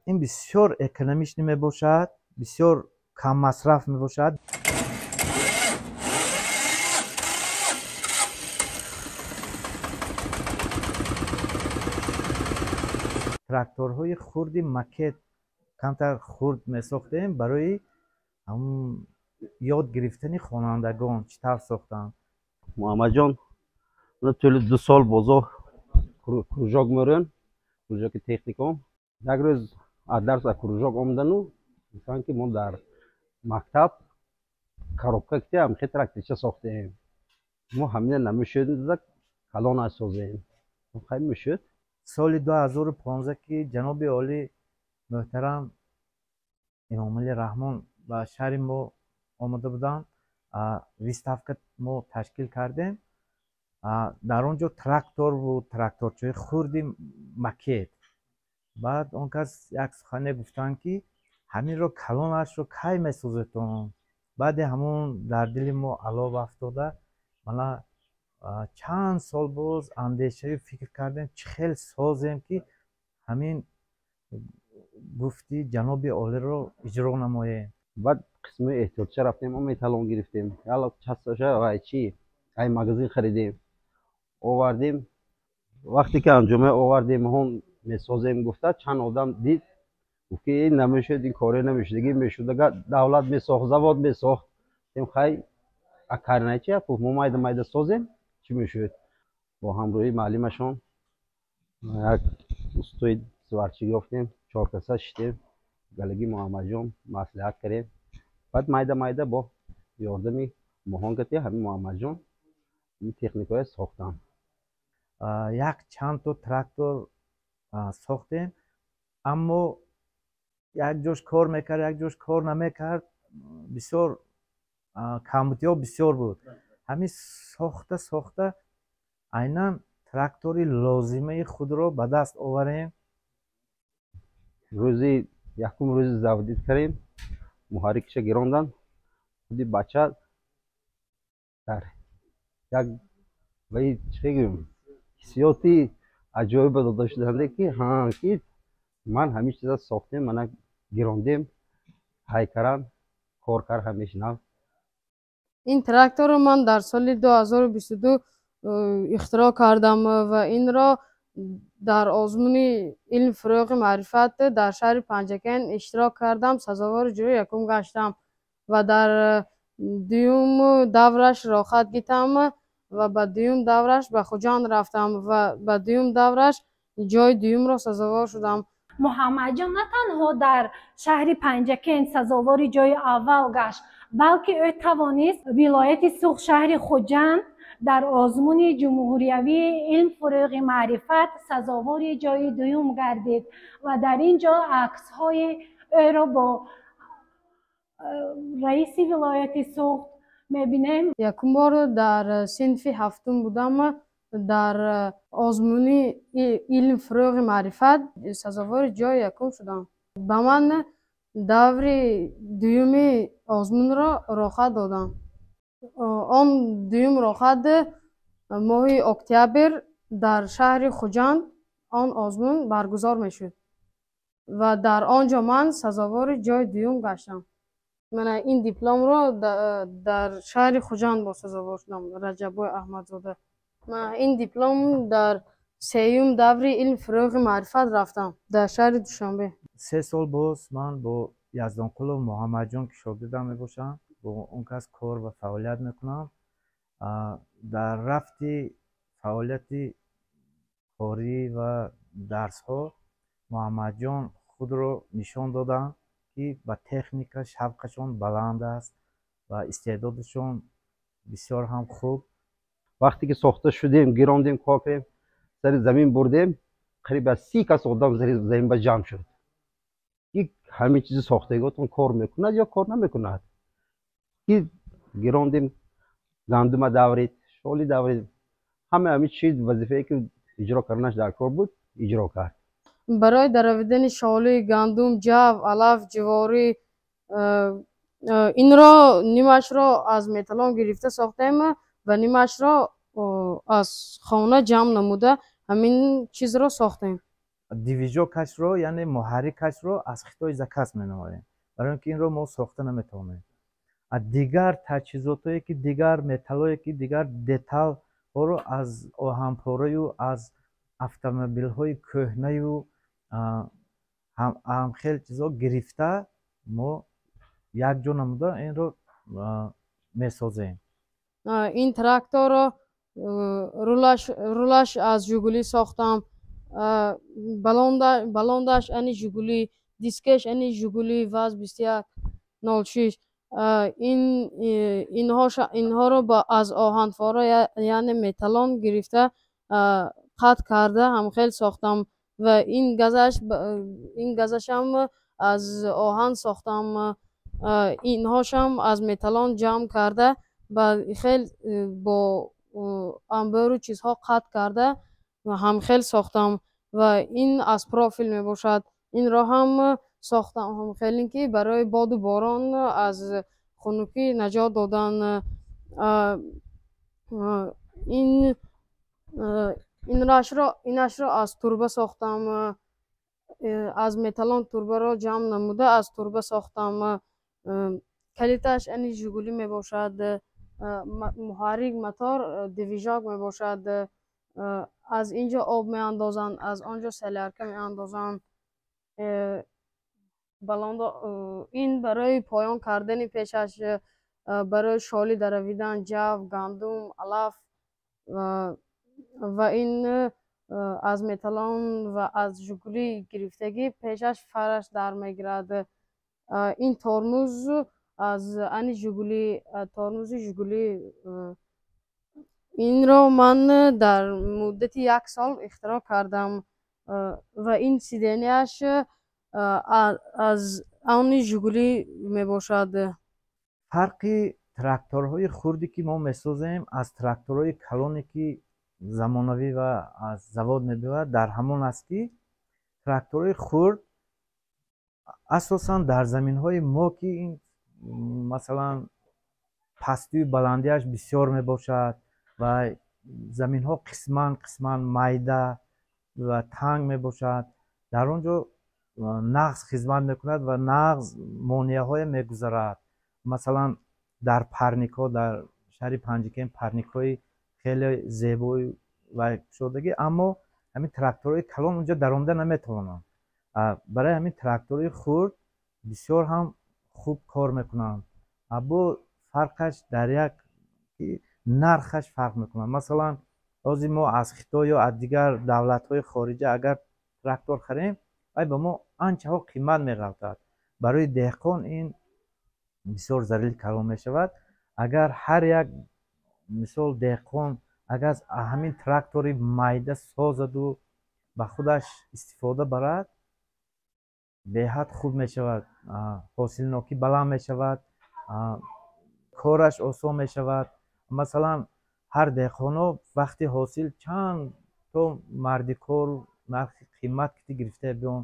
این بسیار اکونومیک می باشد، بسیار کم مصرف می باشد. تراکتورهای خرد مکت کمتر خرد می ساختیم برای همون یاد گرفتن خوانندگان چطور ساختن. محمد جان طول 2 سال بازار کروژاک میرن، کروژاک تکنیکوم. یک روز از درس از کروژاک آمدن و مثلا که ما در مکتب коробка که هم خیلی تراکتورچه ساختیم. ما همین نمیشد دیدک کلان اسازیم خیلی میشد. سال 2015 که جناب عالی محترم امام علی رحمان به شهر ما آمده بودن، ویستافکا ما تشکیل کردیم. در اونجا تراکتور بود، تراکتورچه خردی مکت. بعد اون کس یک سخنه گفتن که همین رو کلانش رو کی میسازتون. بعد همون در دل ما علاوه افتاده، مالا چند سال باز اندیشه فکر کردیم چه خیلی سازیم که همین گفتی جناب عالی رو اجرا نماییم. بعد قسم احتیاطچه رفتیم، ما میتالون گرفتیم، حالا چسبشه و چی ای مغازه خریدیم آوردیم. وقتی که انجامه آوردیم اون میسازیم گفته چند آدم دید گفت که این نمیشه، این کاری نمیشه دیگه، میشد اگر دولت میساخت زواد میساخت تیم خی اکار چی گفت ما مایده سازیم چی میشد. با همراهی معلمشون یک استوی سوارچی گفتیم 4 کسه شدیم گلگی محمد جان مصلحت کردیم. بعد مایده با یاردمی مهانگتی همین محمد جان این تکنیکای ساختن. یک چند تا تراکتور ساختیم، اما یک جوش کار میکرد یک جوش کار نمیکرد. بسیار کمبودی ها بسیار بود. همین ساخته عیناً تراکتوری لازمه خود را به دست آوریم. روزی یکم روز زودید کردیم، محرکش گراندن. خودی بچه در یک وی چه گویم حسیاتی عجایب داشته دهنده که ها که من همیشه چیزا ساختیم، من گراندیم های کردن کار کرد همیشه نه. این تراکتور رو من در سال 2022 اختراع کردم و این را در آزمون علم فروغ معرفت در شهر پنجکین اشتراک کردم، سزاوار جوی یکم گشتم و در دوم دورش راحت گیتم و به دوم دورش به خوجان رفتم و به دوم دورش جای دوم را سزاوار شدم. محمد جان نه تنها در شهر پنجکین سزاوار جای اول گشت، بلکه او توانست ولایت سوخ شهر خوجند در آزمون جمهوریوی علم فروغ معرفت سزاوار جای دوم گردید و در اینجا عکس های او را با رئیس ولایت سوخ میبینیم. یکم بار در صنف هفتم بودم، در آزمون علم فروغ معرفت سزاوار جای یکم شدم. به من دور دوم آزمون را راحت دادم. آن دوم راحت ماه اکتبر در شهر خوجند آن آزمون برگزار میشد و در آنجا من سزاوار جای دوم گشتم. من این دیپلم را در شهر خوجند با سزاوار شدم، رجبای احمدزاده. من این دیپلم در سیوم دور علم فروغ معرفت رفتم در شهر دوشنبه. 3 سال باز من با یزدانقل و محمد جان که شاگردم میباشم با اون کس کار و فعالیت میکنم. در رفت فعالیت کاری و درس ها محمد جان خود رو نشان دادن که با تکنیک شوقشون بلند است و استعدادشون بسیار هم خوب. وقتی که ساخته شدیم گراندیم کار کردیم سر زمین بردیم، قریب از 30 کس آدم سر زمین به جمع شد. یک همه چیز ساختگیتون کار میکند یا کار نمیکند. که گراندیم گندم دورید شالی دورید همه چیز وظیفه‌ای که اجرا کردنش در کار بود اجرا کرد. برای درآوردن شالی گندم، جو، علف، جواری این را نیمش را از متالون گرفته ساختیم و نیمش را از خانه جمع نموده همین چیز را ساختیم. дивижокашро яъне муҳаррикашро аз хитои заказ менамоем, барои ин ки инро мо сохта наметавонем. дигар таҷҳизотое ки дигар металлое ки дигар деталҳоро аз оҳанпораю аз автомобилҳои кӯҳнаю ҳамхел чизҳо гирифта мо якҷо намуда инро месозем. ин тракторро рулаш аз жигулӣ сохтам, балондаш ани жигулӣ, дискеш ани жигулӣ ВАЗ 2106. инҳоро аз оҳанфора яъне металлон гирифта қатъ карда ҳамхел сохтам ва ин газашам аз оҳан сохтам, инҳошам аз металлон ҷамъ карда ба хел бо амбору чизҳо қатъ карда ҳамхел сохтам ва ин аз профил мебошад. Инро ҳам сохтам ҳамхелин ки барои боду борон аз хунукӣ наҷот додан. инашро аз турба сохтам, аз металлон турбаро ҷамъ намуда аз турба сохтам. калиташ ани жигулӣ мебошад, муҳаррик мотор дивижок мебошад, аз инҷо об меандозанд, аз онҷо солярка меандозанд. ин барои поён кардани пешаш, барои шолӣ даравидан ҷав, гандум, алаф ва ин аз металлон ва аз жигулӣ гирифтагӣ пешаш фараш дар мегирад. ин тормуз аз ани жигулӣ, тормузи жигулӣ, инро ман дар муддати 1 сол ихтироъ кардам ва ин сиденияш аз они жигулӣ мебошад. фарқи тракторҳои хурде ки мо месозем аз тракторҳои калоне ки замонавӣ ва аз завод мебиёяд дар ҳамон аст ки тракторҳои хурд асосан дар заминҳои мо ки масалан пастию баландиаш бисёр мебошад ва заминҳо қисман майда ва танг мебошад, дар он ҷо нағз хизмат мекунад ва нағз монеаҳое мегузарад. масалан дар парникҳо, дар шаҳри панҷикем парникҳои хеле зебои ва кушодагӣ, аммо ҳамин тракторҳои калон онҷо даромада наметавонанд. барои ҳамин тракторҳои хурд бисёр ҳам хуб кор мекунанд. або фарқаш дар як нархаш фарқ мекунад. масалан ҳозир мо аз хитой ё аз дигар давлатҳои хориҷа агар трактор харем, ай ба мо анчаҳо қимат меғалтад. барои деҳқон ин бисёр зарили калон мешавад. агар ҳар як мисол деҳқон агар ҳамин трактори майда созаду ба худаш истифода барад, беҳад хуб мешавад, ҳосилнокӣ баланд мешавад, кораш осон мешавад. масалан ҳар деҳқоно вақти ҳосил чанд то марди кор нархи қимат ки гирифта биён,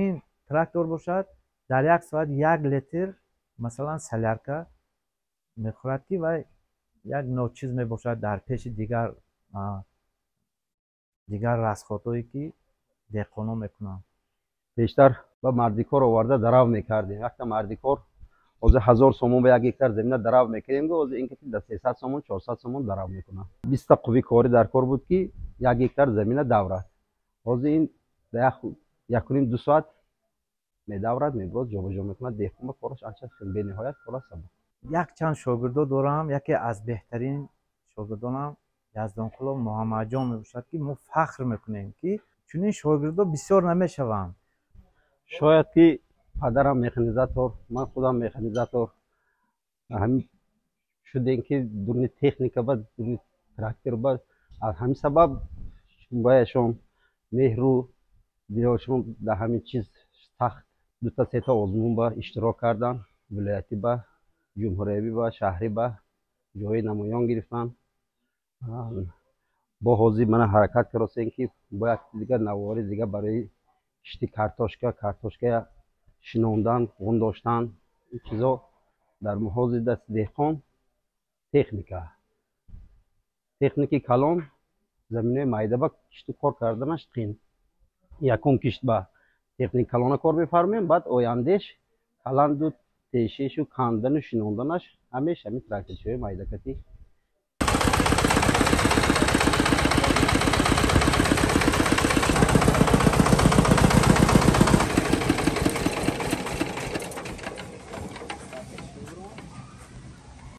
ин трактор бошад дар 1 соат 1 литр масалан солярка мехӯрад ки вай як ночиз мебошад дар пеши дигар расходҳое ки деҳқоно мекунанд. бештар ба мардикор оварда дарав мекардем. вақте мардикор ҳозир 1000 сомон ба 1 гектар замина дарав мекардем, ҳозир ин каси да 300 сомон 400 сомон дарав мекунад. 20 қуви кори дар кор буд ки 1 гектар замина даврад. ҳозир ин да 1.5-2 соат медаврад, мебурад, ҷобаҷо мекунад. деҳқон ба кораш анча бениҳоят кора сабук. як чанд шогирдо дорам. яке аз беҳтарин шогирдонам Яздонқулов Муҳаммадҷон мебошад ки мо фахр мекунем ки чунин шогирдо бисёр намешаванд. шояд ки падарам механизатор, ман худам механизатор ҳамин шудем ки дуни техника ба дуни трактор ба аз ҳамин сабаб бояшон меҳру дилошон дар ҳамин чиз сахт 2-3 та озмун ба иштирок кардан, вилоятӣ ба ҷумҳуриявӣ ба шаҳрӣ ба ҷои намоён гирифтанд. бо ҳозир мана ҳаракат каросем ки бояд дигар навори дигар барои кишти картошка шинондан, ғундоштан, ин чизо дар ҳозир дасти деҳқон техники калон, заминои майда ба кишту кор карданаш қин. якум кишт ба техника калона кор мефармоем, баъд ояндеш каланду тешешу кандану шинонданаш ҳамеш ҳамин тракторчиҳои майдакатӣ